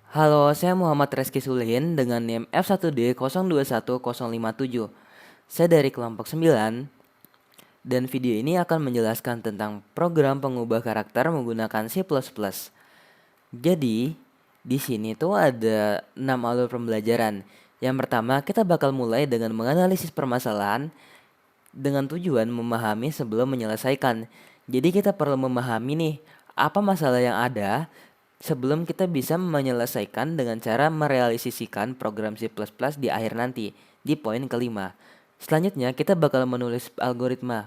Halo, saya Muhammad Reski Sulihin dengan NIM F1D021057. Saya dari kelompok 9 dan video ini akan menjelaskan tentang program pengubah karakter menggunakan C++. Jadi, di sini tuh ada 6 alur pembelajaran. Yang pertama, kita bakal mulai dengan menganalisis permasalahan dengan tujuan memahami sebelum menyelesaikan. Jadi kita perlu memahami nih, apa masalah yang ada sebelum kita bisa menyelesaikan dengan cara merealisasikan program C++ di akhir nanti, di poin kelima. Selanjutnya kita bakal menulis algoritma.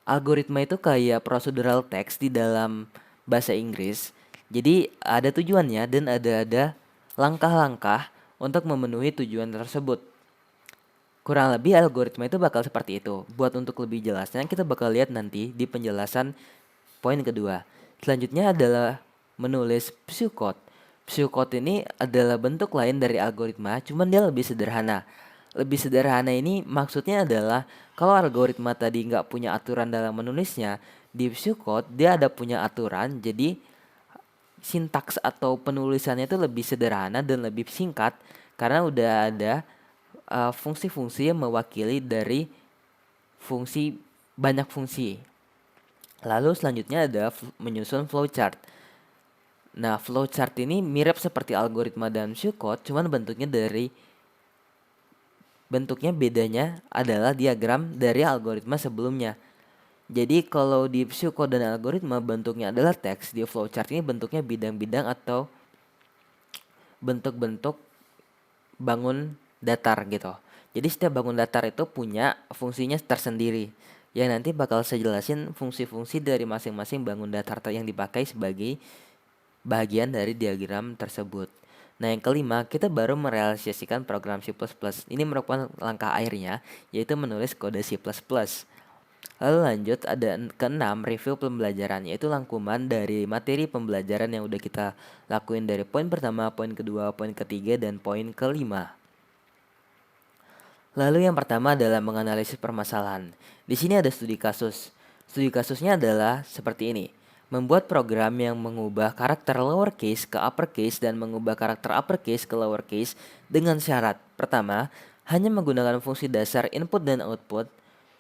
Algoritma itu kayak procedural text di dalam bahasa Inggris. Jadi ada tujuannya dan ada langkah-langkah untuk memenuhi tujuan tersebut. Kurang lebih algoritma itu bakal seperti itu. Buat untuk lebih jelasnya kita bakal lihat nanti di penjelasan poin kedua. Selanjutnya adalah menulis pseudocode. Pseudocode ini adalah bentuk lain dari algoritma, cuman dia lebih sederhana. Lebih sederhana ini maksudnya adalah kalau algoritma tadi nggak punya aturan dalam menulisnya, di pseudocode dia ada punya aturan, jadi sintaks atau penulisannya itu lebih sederhana dan lebih singkat karena udah ada fungsi-fungsi yang mewakili dari fungsi banyak fungsi. Lalu selanjutnya ada menyusun flowchart. Nah, flowchart ini mirip seperti algoritma dan pseudocode, cuman bentuknya bedanya adalah diagram dari algoritma sebelumnya. Jadi kalau di pseudocode dan algoritma bentuknya adalah teks, di flowchart ini bentuknya bidang-bidang atau bentuk-bentuk bangun datar gitu. Jadi setiap bangun datar itu punya fungsinya tersendiri. Yang nanti bakal saya jelasin fungsi-fungsi dari masing-masing bangun datar yang dipakai sebagai bagian dari diagram tersebut. Nah, yang kelima, kita baru merealisasikan program C++. Ini merupakan langkah akhirnya, yaitu menulis kode C++. Lalu lanjut ada keenam, review pembelajaran, yaitu rangkuman dari materi pembelajaran yang udah kita lakuin dari poin pertama, poin kedua, poin ketiga, dan poin kelima. Lalu yang pertama adalah menganalisis permasalahan. Di sini ada studi kasus. Studi kasusnya adalah seperti ini. Membuat program yang mengubah karakter lowercase ke uppercase dan mengubah karakter uppercase ke lowercase dengan syarat. Pertama, hanya menggunakan fungsi dasar input dan output.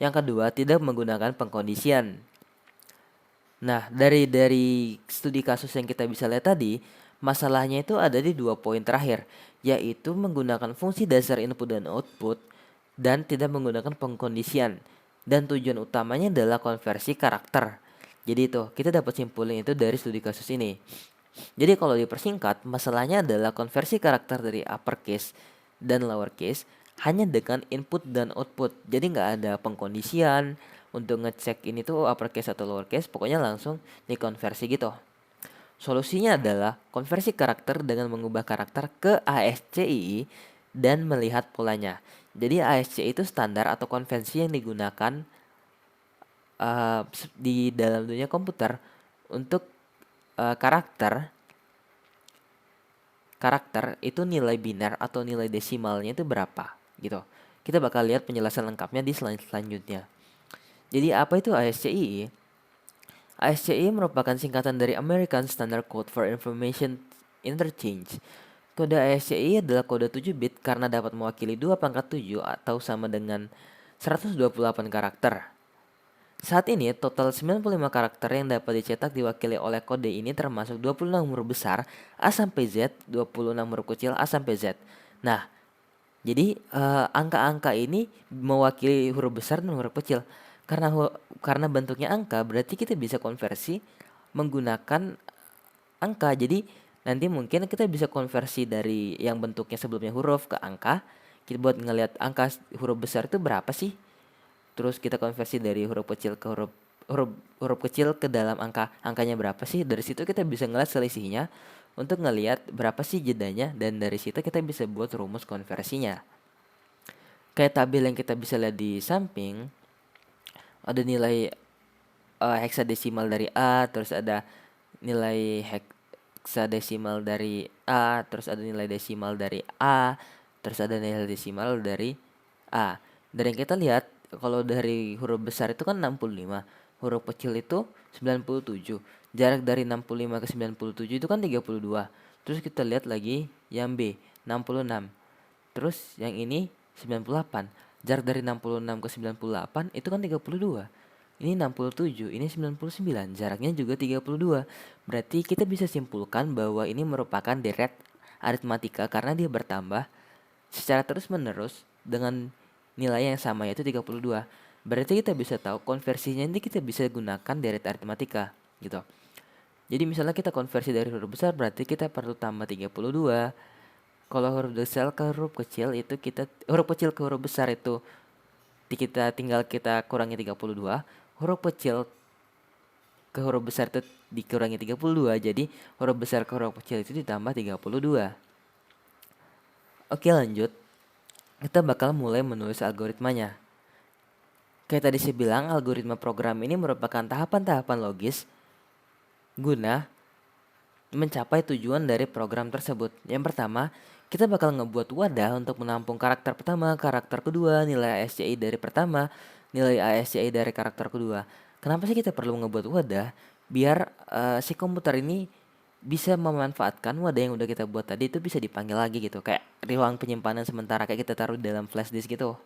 Yang kedua, tidak menggunakan pengkondisian. Nah, dari studi kasus yang kita bisa lihat tadi, masalahnya itu ada di 2 poin terakhir, yaitu menggunakan fungsi dasar input dan output dan tidak menggunakan pengkondisian. Dan tujuan utamanya adalah konversi karakter. Jadi itu, kita dapat simpulin itu dari studi kasus ini. Jadi kalau dipersingkat, masalahnya adalah konversi karakter dari uppercase dan lowercase hanya dengan input dan output. Jadi nggak ada pengkondisian untuk ngecek ini tuh uppercase atau lowercase, pokoknya langsung dikonversi gitu. Solusinya adalah konversi karakter dengan mengubah karakter ke ASCII dan melihat polanya. Jadi ASCII itu standar atau konvensi yang digunakan di dalam dunia komputer untuk karakter itu nilai biner atau nilai desimalnya itu berapa gitu. Kita bakal lihat penjelasan lengkapnya di slide selanjutnya. Jadi apa itu ASCII? ASCII merupakan singkatan dari American Standard Code for Information Interchange. Kode ASCII adalah kode 7 bit karena dapat mewakili 2 pangkat 7 atau sama dengan 128 karakter. Saat ini total 95 karakter yang dapat dicetak diwakili oleh kode ini termasuk 26 huruf besar A sampai Z, 26 huruf kecil A sampai Z. Nah, jadi angka-angka ini mewakili huruf besar dan huruf kecil. Karena bentuknya angka berarti kita bisa konversi menggunakan angka. Jadi nanti mungkin kita bisa konversi dari yang bentuknya sebelumnya huruf ke angka. Kita buat ngelihat angka huruf besar itu berapa sih? Terus kita konversi dari huruf kecil ke huruf kecil ke dalam angkanya berapa sih? Dari situ kita bisa ngeliat selisihnya untuk ngelihat berapa sih jedanya dan dari situ kita bisa buat rumus konversinya. Kayak tabel yang kita bisa lihat di samping, ada nilai heksadesimal dari A, terus ada nilai heksadesimal dari A, terus ada nilai desimal dari A, terus ada nilai desimal dari A. Dari yang kita lihat, kalau dari huruf besar itu kan 65, huruf kecil itu 97. Jarak dari 65 ke 97 itu kan 32. Terus kita lihat lagi yang B, 66. Terus yang ini 98. Jarak dari 66 ke 98 itu kan 32. Ini 67, ini 99. Jaraknya juga 32. Berarti kita bisa simpulkan bahwa ini merupakan deret aritmatika karena dia bertambah secara terus-menerus dengan nilai yang sama yaitu 32. Berarti kita bisa tahu konversinya ini kita bisa gunakan deret aritmatika gitu. Jadi misalnya kita konversi dari huruf besar berarti kita perlu tambah 32. Kalau huruf besar ke huruf kecil itu huruf kecil ke huruf besar itu kita kurangi 32. Huruf kecil ke huruf besar itu dikurangi 32. Jadi huruf besar ke huruf kecil itu ditambah 32. Oke, lanjut. Kita bakal mulai menulis algoritmanya. Kayak tadi saya bilang, algoritma program ini merupakan tahapan-tahapan logis guna mencapai tujuan dari program tersebut. Yang pertama, kita bakal ngebuat wadah untuk menampung karakter pertama, karakter kedua, nilai ASCII dari pertama, nilai ASCII dari karakter kedua. Kenapa sih kita perlu ngebuat wadah? Biar si komputer ini bisa memanfaatkan wadah yang udah kita buat tadi itu bisa dipanggil lagi gitu. Kayak ruang penyimpanan sementara kayak kita taruh di dalam flash disk gitu.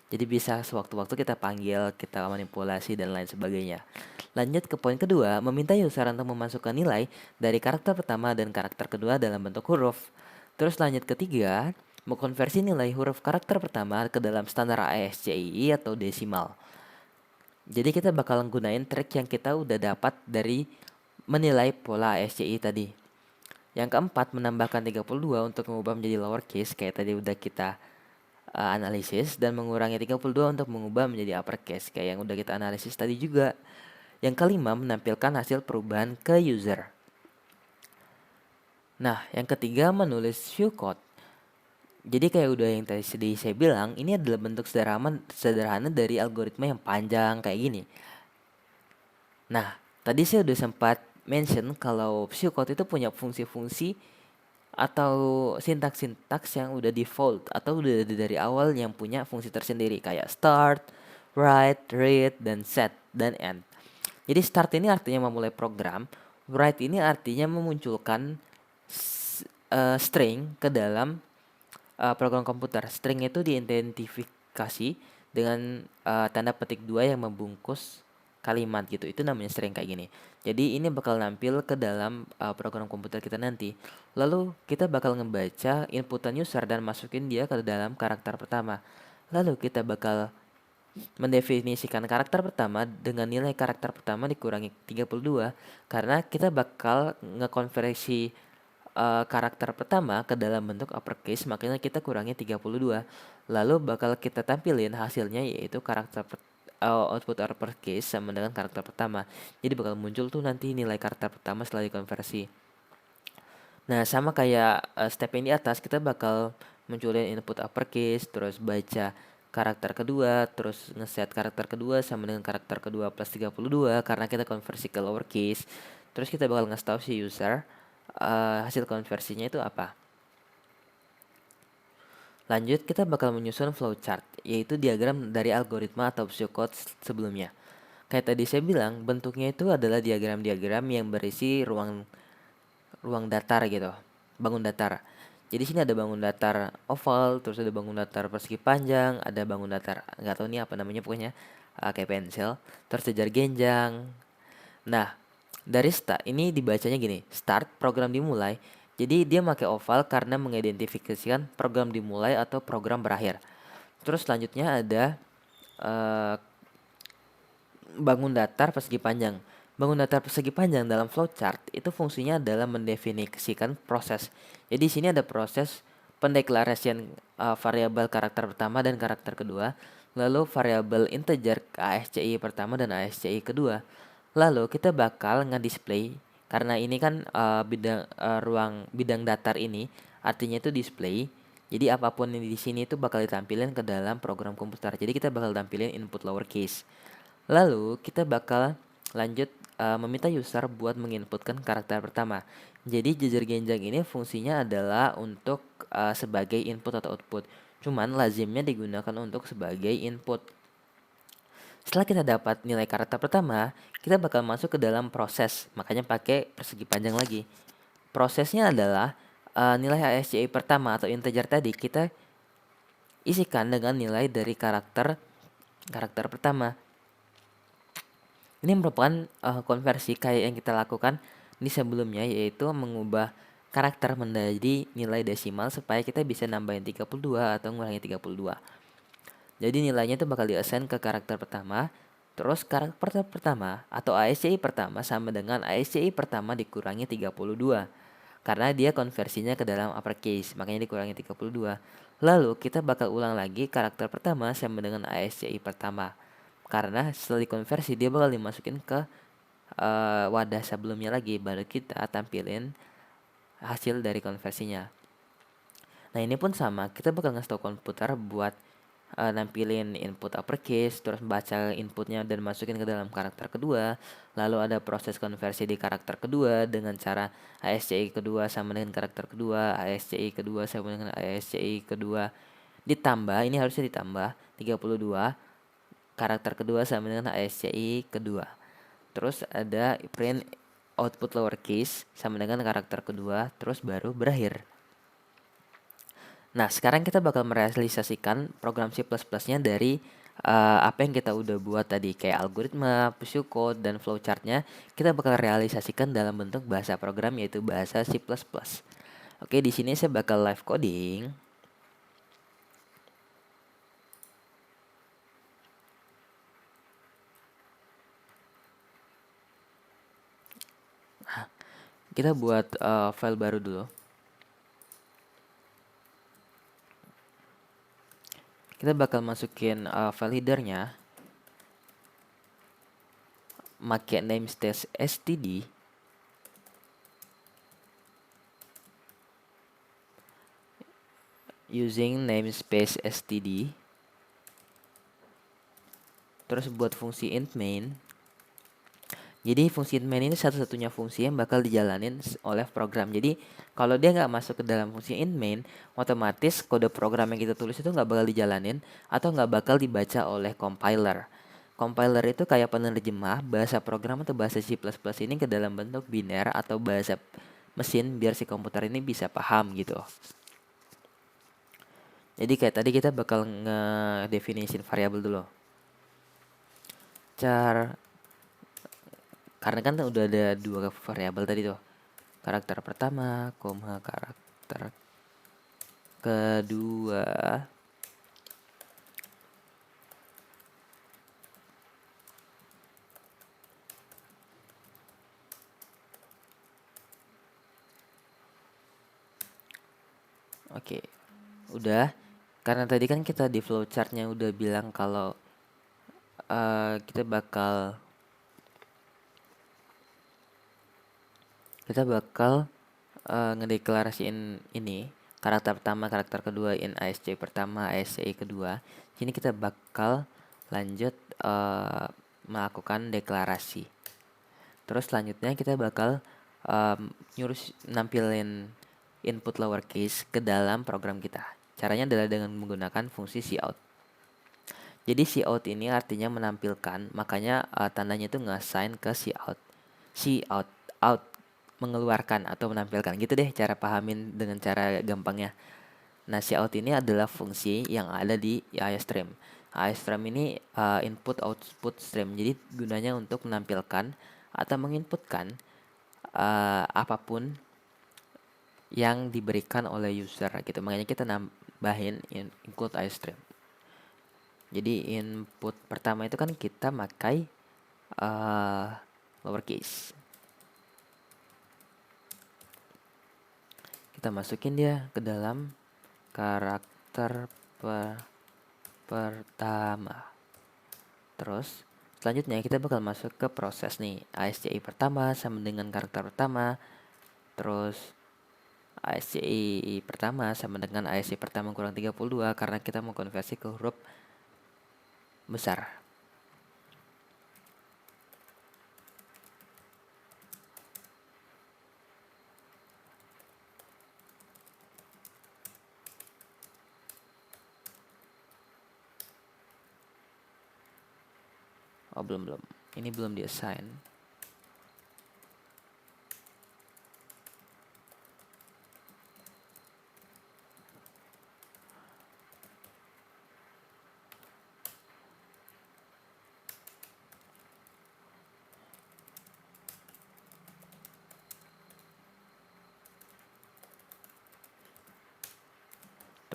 Jadi bisa sewaktu-waktu kita panggil, kita manipulasi dan lain sebagainya. Lanjut ke poin kedua, meminta user untuk memasukkan nilai dari karakter pertama dan karakter kedua dalam bentuk huruf. Terus lanjut ketiga, mengkonversi nilai huruf karakter pertama ke dalam standar ASCII atau desimal. Jadi kita bakal gunain trik yang kita udah dapat dari menilai pola ASCII tadi. Yang keempat, menambahkan 32 untuk mengubah menjadi lowercase kayak tadi udah kita analisis, dan mengurangi 32 untuk mengubah menjadi uppercase kayak yang udah kita analisis tadi juga. Yang kelima, menampilkan hasil perubahan ke user. Nah, yang ketiga, menulis view code. Jadi kayak udah yang tadi saya bilang, ini adalah bentuk sederhana dari algoritma yang panjang kayak gini. Nah, tadi saya udah sempat mention kalau pseudocode itu punya fungsi-fungsi atau sintaks-sintaks yang udah default atau udah dari awal yang punya fungsi tersendiri kayak start, write, read, dan set, dan end. Jadi start ini artinya memulai program, write ini artinya memunculkan string ke dalam program komputer. String itu diidentifikasi dengan tanda petik 2 yang membungkus kalimat gitu. Itu namanya string kayak gini. Jadi ini bakal nampil ke dalam program komputer kita nanti. Lalu kita bakal ngebaca inputan user dan masukin dia ke dalam karakter pertama. Lalu kita bakal mendefinisikan karakter pertama dengan nilai karakter pertama dikurangi 32 karena kita bakal ngekonversi karakter pertama ke dalam bentuk uppercase, makanya kita kurangi 32. Lalu bakal kita tampilin hasilnya yaitu output uppercase sama dengan karakter pertama. Jadi bakal muncul tuh nanti nilai karakter pertama setelah dikonversi. Nah, sama kayak step yang di atas, kita bakal munculin input uppercase, terus baca karakter kedua, terus ngeset karakter kedua sama dengan karakter kedua plus 32 karena kita konversi ke lowercase. Terus kita bakal ngasih tahu si user hasil konversinya itu apa. Lanjut, kita bakal menyusun flowchart, yaitu diagram dari algoritma atau pseudocode sebelumnya. Kayak tadi saya bilang, bentuknya itu adalah diagram-diagram yang berisi ruang datar gitu, bangun datar. Jadi sini ada bangun datar oval, terus ada bangun datar persegi panjang, ada bangun datar nggak tahu nih apa namanya pokoknya kayak pensil, terus sejar genjang. Nah, dari start ini dibacanya gini, start program dimulai. Jadi dia pakai oval karena mengidentifikasikan program dimulai atau program berakhir. Terus selanjutnya ada uh, bangun datar persegi panjang. Bangun datar persegi panjang dalam flowchart itu fungsinya adalah mendefinisikan proses. Jadi di sini ada proses pendeklarasian variabel karakter pertama dan karakter kedua, lalu variabel integer ASCII pertama dan ASCII kedua. Lalu kita bakal nge-display karena ini kan ruang bidang datar ini artinya itu display. Jadi apapun yang di sini itu bakal ditampilkan ke dalam program komputer. Jadi kita bakal tampilin input lowercase. Lalu kita bakal lanjut meminta user buat menginputkan karakter pertama. Jadi jajar genjang ini fungsinya adalah untuk sebagai input atau output. Cuman lazimnya digunakan untuk sebagai input. Setelah kita dapat nilai karakter pertama, kita bakal masuk ke dalam proses. Makanya pakai persegi panjang lagi. Prosesnya adalah nilai ASCII pertama atau integer tadi kita isikan dengan nilai dari karakter pertama. Ini merupakan konversi kayak yang kita lakukan di sebelumnya, yaitu mengubah karakter menjadi nilai desimal supaya kita bisa nambahin 32 atau ngurangi 32. Jadi nilainya itu bakal di-assign ke karakter pertama. Terus karakter pertama atau ASCII pertama sama dengan ASCII pertama dikurangi 32. Karena dia konversinya ke dalam uppercase, makanya dikurangi 32. Lalu kita bakal ulang lagi karakter pertama sama dengan ASCII pertama. Karena setelah dikonversi dia bakal dimasukin ke wadah sebelumnya lagi, baru kita tampilin hasil dari konversinya. Nah ini pun sama, kita bakal ngasih tau komputer buat nampilin input uppercase, terus baca inputnya dan masukin ke dalam karakter kedua. Lalu ada proses konversi di karakter kedua dengan cara ASCII kedua sama dengan karakter kedua, ASCII kedua sama dengan ASCII kedua ditambah, ini harusnya ditambah 32, karakter kedua sama dengan ASCII kedua. Terus ada print output lowercase sama dengan karakter kedua, terus baru berakhir. Nah, sekarang kita bakal merealisasikan program C++-nya dari apa yang kita udah buat tadi, kayak algoritma, pseudocode, dan flowchart-nya kita bakal realisasikan dalam bentuk bahasa program, yaitu bahasa C++. Oke, di sini saya bakal live coding. Kita buat file baru dulu. Kita bakal masukin file headernya, make namespace std, using namespace std, terus buat fungsi int main. Jadi fungsi int main ini satu-satunya fungsi yang bakal dijalanin oleh program. Jadi kalau dia nggak masuk ke dalam fungsi int main, otomatis kode program yang kita tulis itu nggak bakal dijalanin atau nggak bakal dibaca oleh compiler. Compiler itu kayak penerjemah bahasa program atau bahasa C++ ini ke dalam bentuk biner atau bahasa mesin biar si komputer ini bisa paham gitu. Jadi kayak tadi kita bakal ngedefinisin variabel dulu. Karena kan udah ada dua variabel tadi tuh. Karakter pertama, karakter kedua. Oke, udah. Karena tadi kan kita di flowchartnya udah bilang kalau kita bakal ngedeklarasiin ini karakter pertama, karakter kedua, in ASCII pertama, ASCII kedua. Sini kita bakal lanjut melakukan deklarasi. Terus selanjutnya kita bakal nyuruh nampilin input lowercase ke dalam program kita. Caranya adalah dengan menggunakan fungsi cout. Jadi cout ini artinya menampilkan, makanya tandanya itu nge-assign ke cout, out, mengeluarkan atau menampilkan. Gitu deh cara pahamin dengan cara gampangnya. Nah, cout ini adalah fungsi yang ada di iostream. iostream ini input output stream. Jadi gunanya untuk menampilkan atau menginputkan apapun yang diberikan oleh user gitu. Makanya kita nambahin include iostream. Jadi input pertama itu kan kita pakai lowercase. Kita masukin dia ke dalam karakter pertama. Terus selanjutnya kita bakal masuk ke proses nih. ASCII pertama sama dengan karakter pertama. Terus ASCII pertama sama dengan ASCII pertama kurang 32 karena kita mau konversi ke huruf besar. Oh, belum. Ini belum di-assign.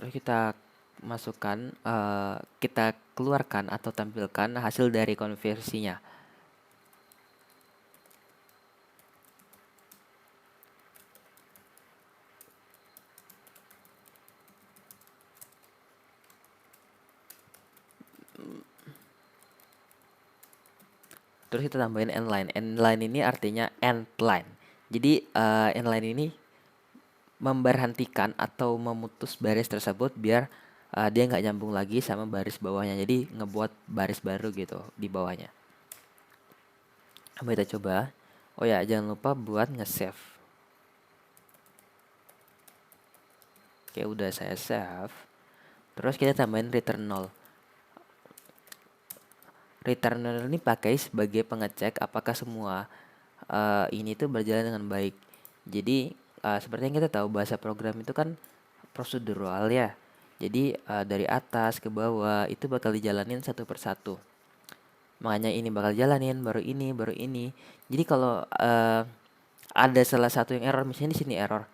Terus kita masukkan, kita keluarkan atau tampilkan hasil dari konversinya. Terus kita tambahin endline. Endline ini artinya end line. Jadi endline ini memberhentikan atau memutus baris tersebut biar dia nggak nyambung lagi sama baris bawahnya. Jadi ngebuat baris baru gitu di bawahnya. Coba kita coba. Oh ya, jangan lupa buat nge-save. Oke, udah saya save. Terus kita tambahin return 0. Return 0 ini pakai sebagai pengecek apakah semua ini tuh berjalan dengan baik. Jadi seperti yang kita tahu bahasa program itu kan prosedural ya. Jadi dari atas ke bawah itu bakal dijalanin satu persatu. Makanya ini bakal jalanin, baru ini, baru ini. Jadi kalau ada salah satu yang error, misalnya di sini error,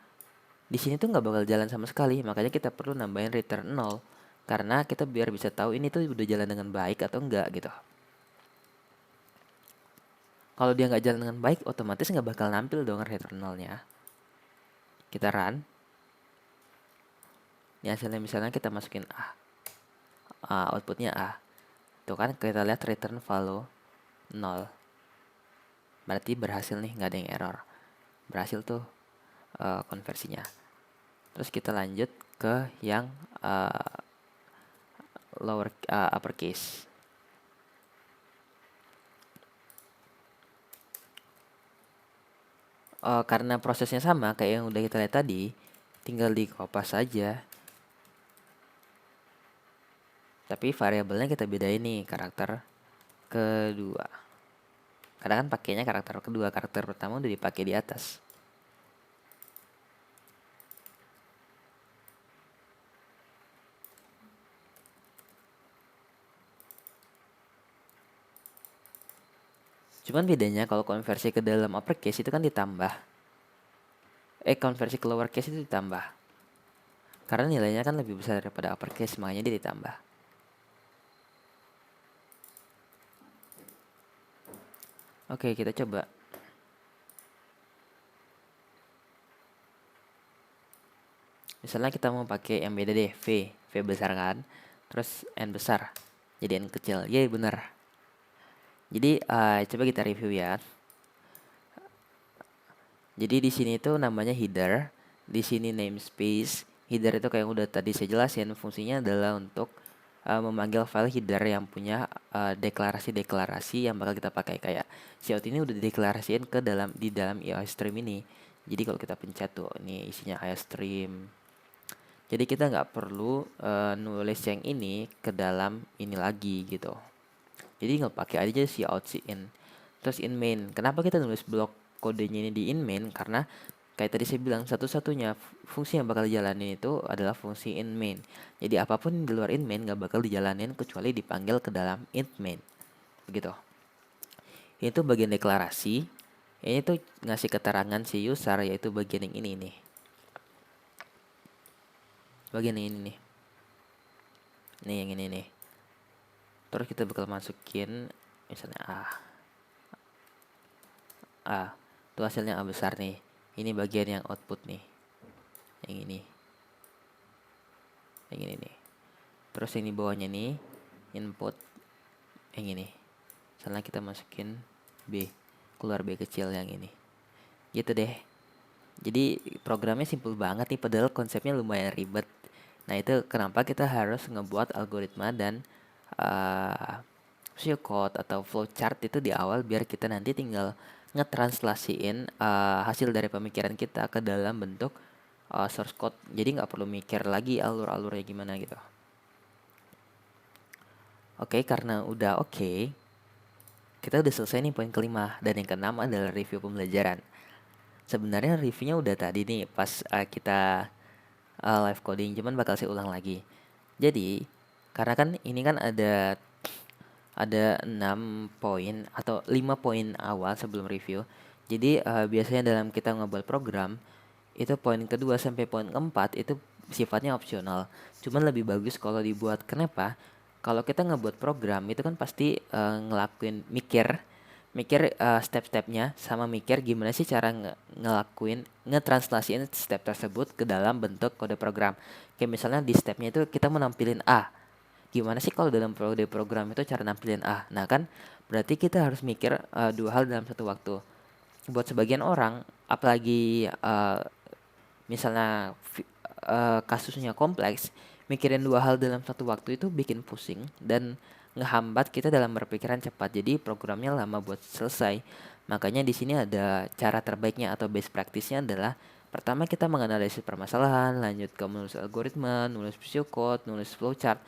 di sini tuh nggak bakal jalan sama sekali. Makanya kita perlu nambahin return 0 karena kita biar bisa tahu ini tuh udah jalan dengan baik atau enggak gitu. Kalau dia nggak jalan dengan baik, otomatis nggak bakal nampil dong return 0-nya. Kita run. Ini hasilnya misalnya kita masukin A. Outputnya A. Tuh kan kita lihat return value 0. Berarti berhasil nih, nggak ada yang error. Berhasil tuh konversinya. Terus kita lanjut ke yang uppercase. Karena prosesnya sama kayak yang udah kita lihat tadi, tinggal di kopas saja. Tapi variabelnya kita bedain nih, karakter kedua. Karena kan pakainya karakter kedua, karakter pertama udah dipakai di atas. Cuman bedanya kalau konversi ke dalam uppercase itu kan ditambah. Konversi ke lowercase itu ditambah. Karena nilainya kan lebih besar daripada uppercase, makanya dia ditambah. Oke, kita coba. Misalnya kita mau pakai yang beda deh, V besar kan, terus N besar, jadi N kecil. Yeay, bener. Jadi coba kita review ya. Jadi di sini itu namanya header, di sini namespace. Header itu kayak yang udah tadi saya jelasin, fungsinya adalah untuk memanggil file header yang punya deklarasi-deklarasi yang bakal kita pakai, kayak Cout ini udah dideklarasiin ke di dalam iostream ini. Jadi kalau kita pencet tuh, ini isinya iostream. Jadi kita nggak perlu nulis yang ini ke dalam ini lagi gitu. Jadi nggak pakai aja si out si in. Terus in main. Kenapa kita nulis blok kodenya ini di in main? Karena kayak tadi saya bilang, satu-satunya fungsi yang bakal dijalanin itu adalah fungsi in main. Jadi apapun di luar in main nggak bakal dijalanin kecuali dipanggil ke dalam in main. Begitu. Ini tuh bagian deklarasi. Ini tuh ngasih keterangan si user, yaitu bagian yang ini nih. Bagian yang ini nih. Nih yang ini nih. Terus kita bakal masukin misalnya A. Tuh hasilnya A besar nih. Ini bagian yang output nih. Yang ini. Yang ini nih. Terus ini bawahnya nih input yang ini. Misalnya kita masukin B. Keluar B kecil yang ini. Gitu deh. Jadi programnya simple banget nih, padahal konsepnya lumayan ribet. Nah, itu kenapa kita harus ngebuat algoritma dan pseudocode atau flowchart itu di awal, biar kita nanti tinggal ngetranslasiin hasil dari pemikiran kita ke dalam bentuk source code. Jadi nggak perlu mikir lagi alur-alurnya gimana gitu. Oke, karena udah oke, kita udah selesai nih poin kelima, dan yang keenam adalah review pembelajaran. Sebenarnya reviewnya udah tadi nih pas kita live coding, cuman bakal saya ulang lagi. Jadi karena kan ini kan ada 6 poin atau 5 poin awal sebelum review. Jadi biasanya dalam kita ngebuat program itu poin kedua sampai poin keempat itu sifatnya opsional. Cuman lebih bagus kalau dibuat. Kenapa? Kalau kita ngebuat program itu kan pasti ngelakuin mikir mikir step-stepnya, sama mikir gimana sih cara ngelakuin ngetranslasiin step tersebut ke dalam bentuk kode program. Kayak misalnya di stepnya itu kita mau nampilin A, gimana sih kalau dalam kode program itu cara nampilin A. Nah kan berarti kita harus mikir dua hal dalam satu waktu. Buat sebagian orang, apalagi misalnya kasusnya kompleks, mikirin dua hal dalam satu waktu itu bikin pusing dan ngehambat kita dalam berpikiran cepat. Jadi programnya lama buat selesai. Makanya di sini ada cara terbaiknya atau best practice-nya adalah pertama kita menganalisis permasalahan, lanjut ke menulis algoritma, nulis pseudocode, nulis flowchart.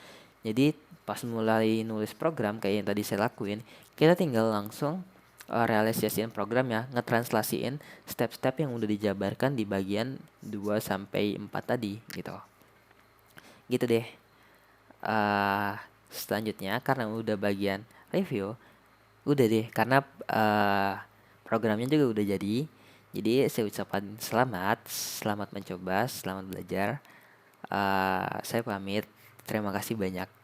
Jadi pas mulai nulis program kayak yang tadi saya lakuin, kita tinggal langsung realisasiin programnya, ngetranslasiin step-step yang udah dijabarkan di bagian 2 sampai 4 tadi gitu. Gitu deh. Uh, Selanjutnya karena udah bagian review, udah deh karena programnya juga udah jadi. Jadi saya ucapkan selamat mencoba, selamat belajar. Saya pamit. Terima kasih banyak.